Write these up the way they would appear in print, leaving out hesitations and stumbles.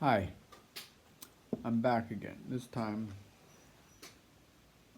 Hi, I'm back again. This time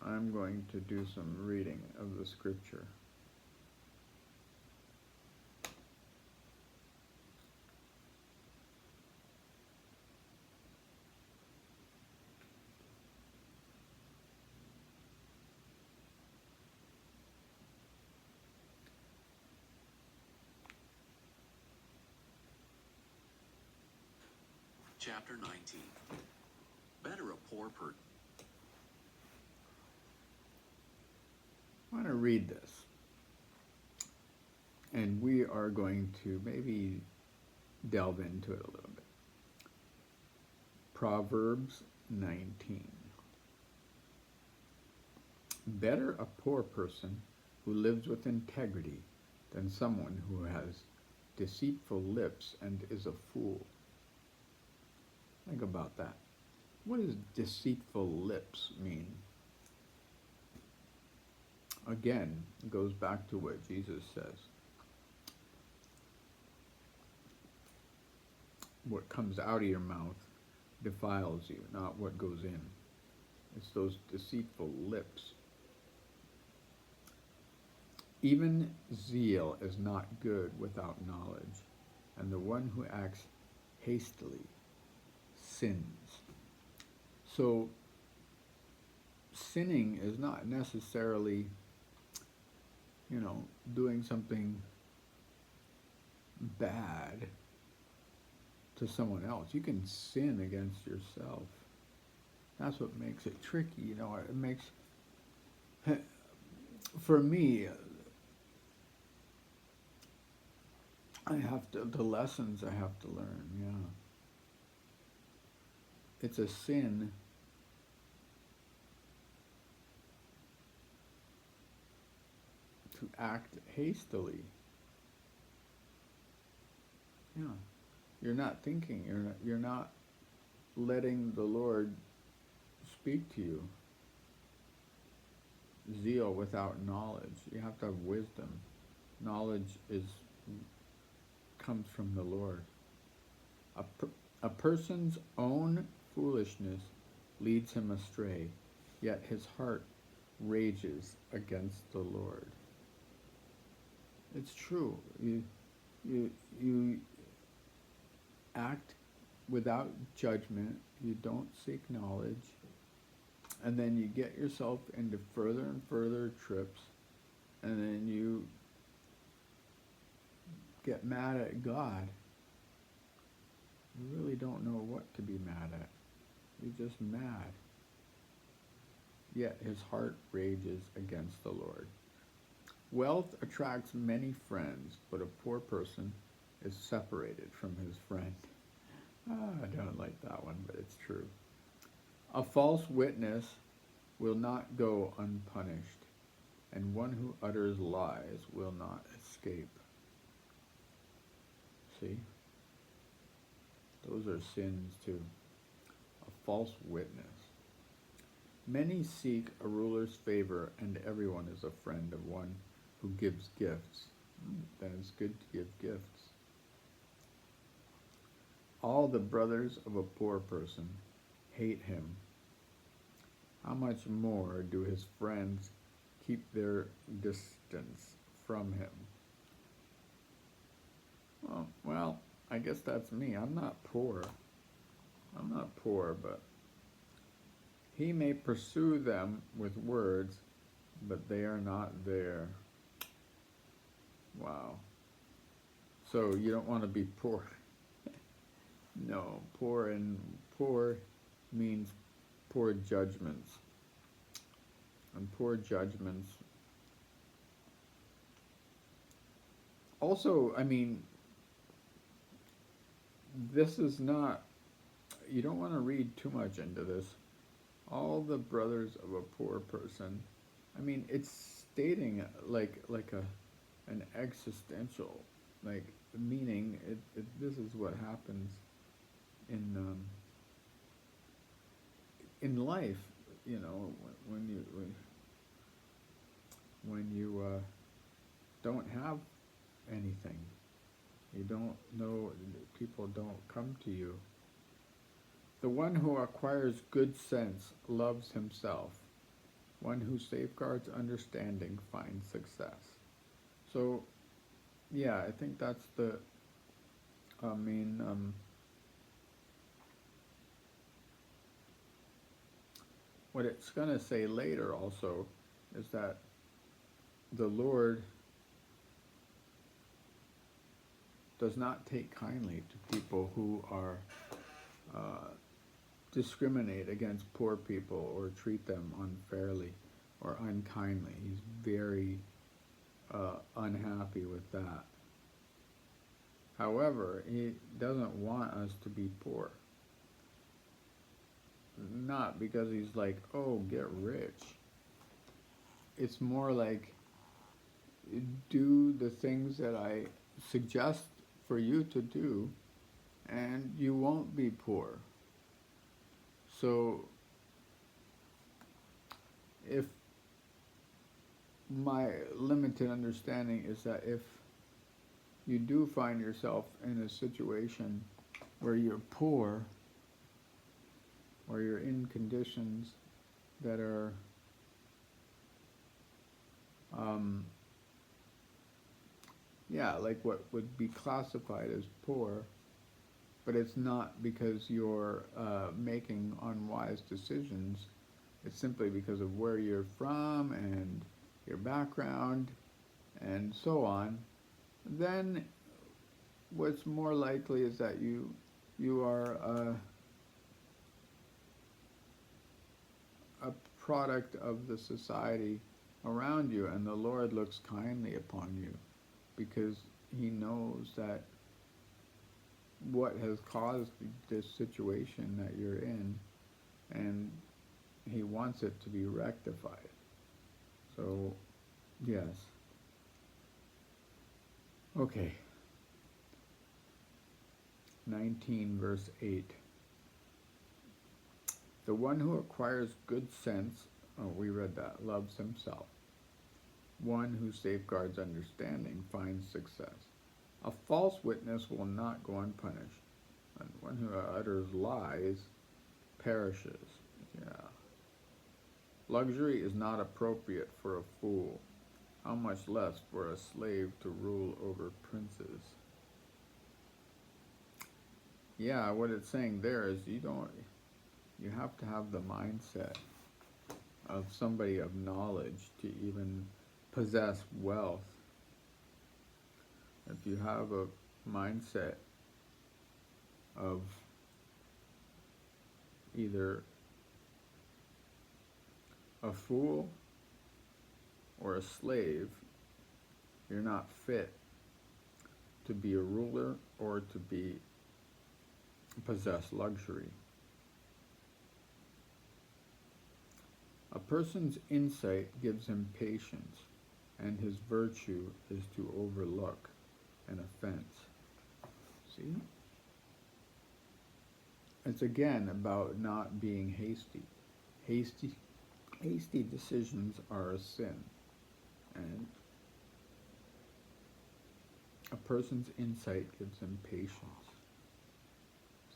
I'm going to do some reading of the scripture. Chapter 19. Better a poor person. I want to read this, and we are going to maybe delve into it a little bit. Proverbs 19. Better a poor person who lives with integrity than someone who has deceitful lips and is a fool. Think about that. What does deceitful lips mean? Again, it goes back to what Jesus says. What comes out of your mouth defiles you, not what goes in. It's those deceitful lips. Even zeal is not good without knowledge, and the one who acts hastily sins. So, sinning is not necessarily, doing something bad to someone else. You can sin against yourself. That's what makes it tricky. It makes, for me, the lessons I have to learn, yeah. It's a sin to act hastily. Yeah. You're not thinking, you're not letting the Lord speak to you. Zeal without knowledge. You have to have wisdom. Knowledge comes from the Lord. A person's own foolishness leads him astray, yet his heart rages against the Lord. It's true. You act without judgment. You don't seek knowledge, and then you get yourself into further and further trips, and then you get mad at God. You really don't know what to be mad at. You're just mad. Yet his heart rages against the Lord. Wealth attracts many friends, but a poor person is separated from his friend. I don't like that one, but it's true. A false witness will not go unpunished, and one who utters lies will not escape. See? Those are sins too. A false witness. Many seek a ruler's favor, and everyone is a friend of one who gives gifts. Then it's good to give gifts. All the brothers of a poor person hate him. How much more do his friends keep their distance from him? Well, I guess that's me. I'm not poor. But he may pursue them with words, but they are not there. Wow. So you don't want to be poor. No, poor means poor judgments. And poor judgments. Also, this is not, you don't want to read too much into this. All the brothers of a poor person. It's stating like an existential meaning. This is what happens in in life. When you don't have anything, you don't know. People don't come to you. The one who acquires good sense loves himself. One who safeguards understanding finds success. So, yeah, I think that's the main what it's going to say later also is that the Lord does not take kindly to people who are discriminate against poor people or treat them unfairly or unkindly. He's very unhappy with that. However, he doesn't want us to be poor. Not because he's like, oh, get rich. It's more like, do the things that I suggest for you to do, and you won't be poor. So, if my limited understanding is that if you do find yourself in a situation where you're poor, or you're in conditions that are like what would be classified as poor, but it's not because you're making unwise decisions. It's simply because of where you're from and your background and so on. Then what's more likely is that you are a product of the society around you, and the Lord looks kindly upon you because he knows that what has caused this situation that you're in, and he wants it to be rectified. So, yes. Okay. 19 verse 8. The one who acquires good sense, we read that, loves himself. One who safeguards understanding finds success. A false witness will not go unpunished, and one who utters lies perishes. Yeah. Luxury is not appropriate for a fool, how much less for a slave to rule over princes. Yeah, what it's saying there is you have to have the mindset of somebody of knowledge to even possess wealth. If you have a mindset of either a fool or a slave, you're not fit to be a ruler or to possess luxury. A person's insight gives him patience, and his virtue is to overlook an offense. See? It's again about not being hasty. Hasty decisions are a sin. And a person's insight gives him patience.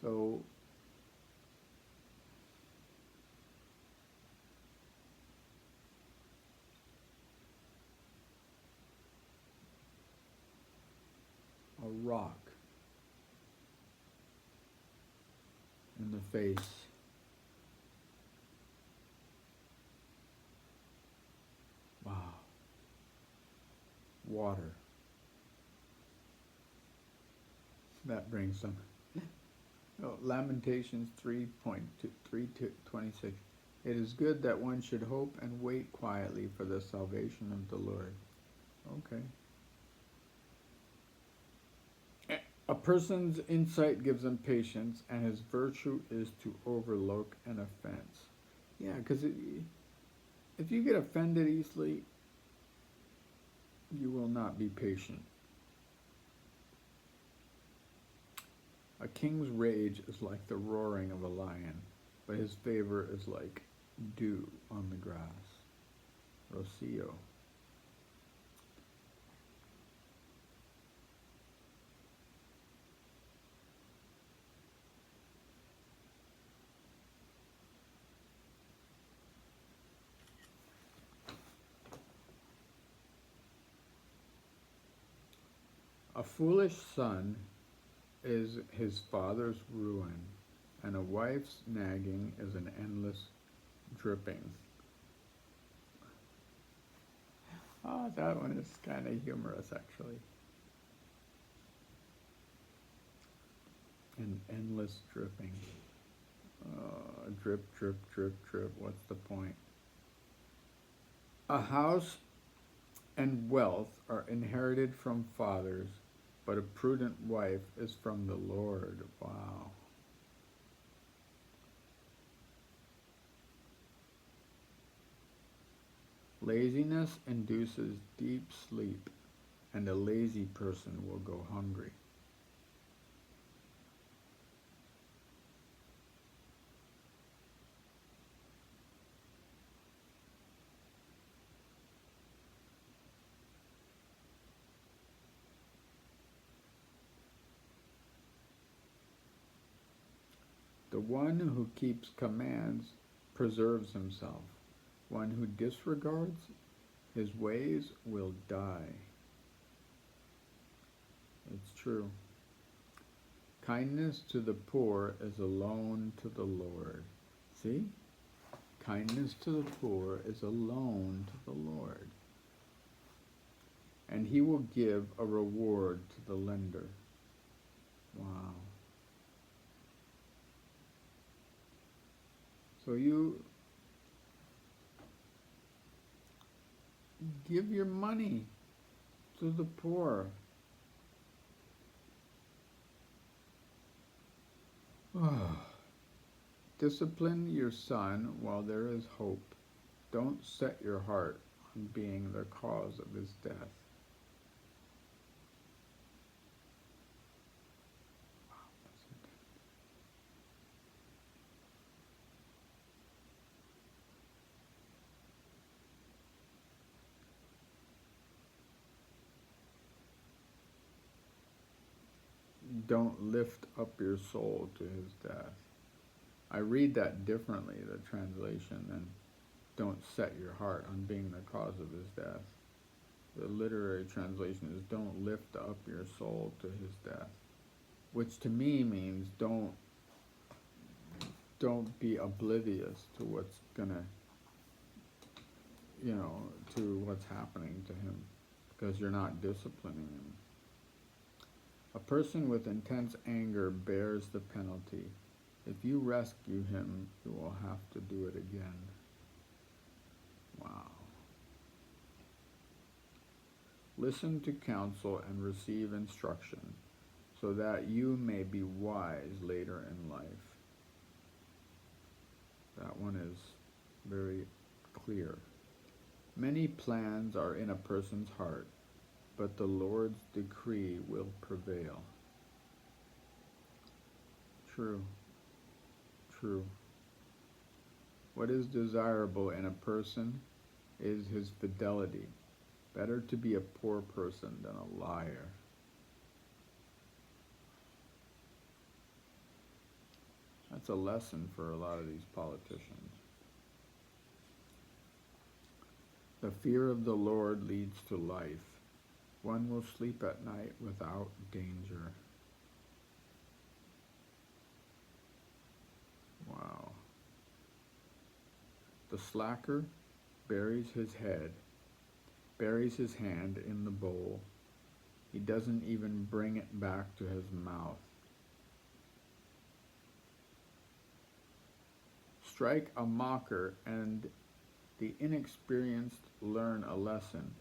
So, a rock in the face. Wow. Water. That brings some. Lamentations 3:26. It is good that one should hope and wait quietly for the salvation of the Lord. Okay. A person's insight gives him patience, and his virtue is to overlook an offense. Yeah, because if you get offended easily, you will not be patient. A king's rage is like the roaring of a lion, but his favor is like dew on the grass. Rocio. A foolish son is his father's ruin, and a wife's nagging is an endless dripping. Oh, that one is kind of humorous, actually. An endless dripping. Drip, drip, drip, drip. What's the point? A house and wealth are inherited from fathers, but a prudent wife is from the Lord. Wow. Laziness induces deep sleep, and a lazy person will go hungry. The one who keeps commands preserves himself. One who disregards his ways will die. It's true. Kindness to the poor is a loan to the Lord. See? Kindness to the poor is a loan to the Lord. And he will give a reward to the lender. Wow. So you give your money to the poor. Discipline your son while there is hope. Don't set your heart on being the cause of his death. Don't lift up your soul to his death. I read that differently, the translation, than don't set your heart on being the cause of his death. The literary translation is don't lift up your soul to his death, which to me means don't be oblivious to what's gonna, to what's happening to him, because you're not disciplining him. A person with intense anger bears the penalty. If you rescue him, you will have to do it again. Wow. Listen to counsel and receive instruction, so that you may be wise later in life. That one is very clear. Many plans are in a person's heart, but the Lord's decree will prevail. True. True. What is desirable in a person is his fidelity. Better to be a poor person than a liar. That's a lesson for a lot of these politicians. The fear of the Lord leads to life. One will sleep at night without danger. Wow. The slacker buries his hand in the bowl. He doesn't even bring it back to his mouth. Strike a mocker, and the inexperienced learn a lesson.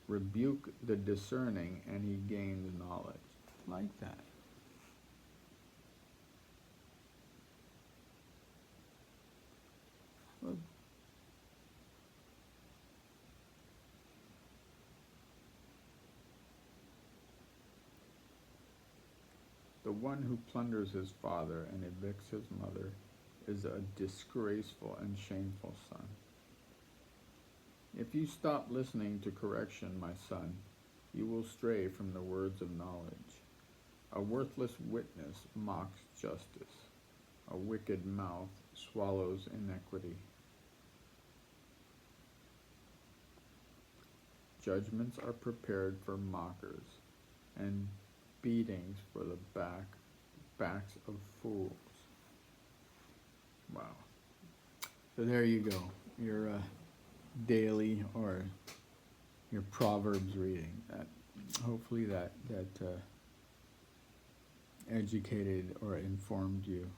Rebuke the discerning, and he gains knowledge. Like that. Well, the one who plunders his father and evicts his mother is a disgraceful and shameful son. If you stop listening to correction, my son, you will stray from the words of knowledge. A worthless witness mocks justice. A wicked mouth swallows iniquity. Judgments are prepared for mockers, and beatings for the backs of fools. Wow. So there you go. Your daily or your Proverbs reading. That hopefully that educated or informed you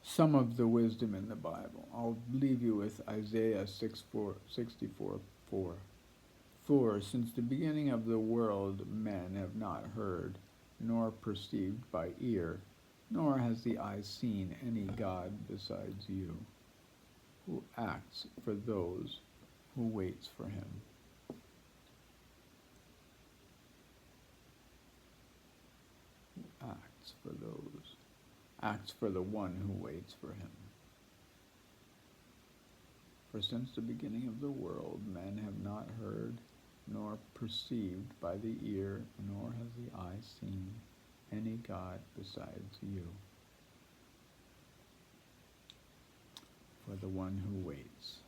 some of the wisdom in the Bible. I'll leave you with Isaiah 64:4. For since the beginning of the world men have not heard, nor perceived by ear, nor has the eye seen any God besides you, who acts for those who waits for him. Acts for the one who waits for him. For since the beginning of the world men have not heard, nor perceived by the ear, nor has the eye seen any God besides you, for the one who waits.